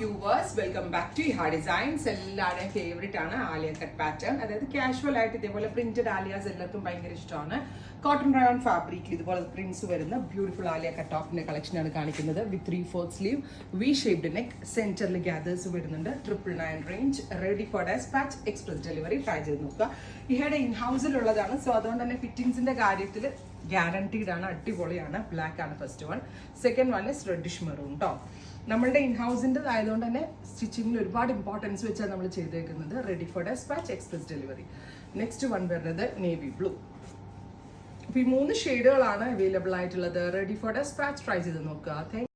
Viewers, welcome back to Iha designs. എല്ലാവരുടെയും favourite ആണ് Alia cut pattern. അതായത് കാഷ്വൽ ആയിട്ട് ഇതേപോലെ പ്രിന്റഡ് ആലിയാസ് എല്ലാവർക്കും ഭയങ്കര ഇഷ്ടമാണ്. കോട്ടൺ റയോൺ ഫാബ്രിക്കിൽ ഇതുപോലെ പ്രിന്റ്സ് വരുന്ന ബ്യൂട്ടിഫുൾ ആലിയ കട്ട് ഓഫിന്റെ കളക്ഷനാണ് കാണിക്കുന്നത്. With 3/4 sleeve, V shaped neck, സെന്ററിൽ ഗ്യാദേഴ്സ് വരുന്നുണ്ട്. 999 range, ready for dispatch, express delivery. Try ചെയ്ത് നോക്കുക. ഇഹയുടെ ഇൻ ഹൗസിലുള്ളതാണ്. സോ അതുകൊണ്ട് തന്നെ ഫിറ്റിംഗ്സിന്റെ കാര്യത്തിൽ ഗ്യാരണ്ടീഡ് ആണ്, അടിപൊളിയാണ്. ബ്ലാക്ക് ആണ് first one. Second one is reddish maroon ട്ടോ. നമ്മളുടെ ഇൻ ഹൗസിൻ്റെ ആയതുകൊണ്ട് തന്നെ സ്റ്റിച്ചിങ്ങിൽ ഒരുപാട് ഇമ്പോർട്ടൻസ് വെച്ചാണ് നമ്മൾ ചെയ്തേക്കുന്നത്. Ready for dispatch, express delivery. Next one വരുന്നത് നേവി ബ്ലൂ. അപ്പോൾ ഈ 3 ഷെയ്ഡുകളാണ് അവൈലബിൾ ആയിട്ടുള്ളത്. Ready for dispatch. ട്രൈ ചെയ്ത് നോക്കുക.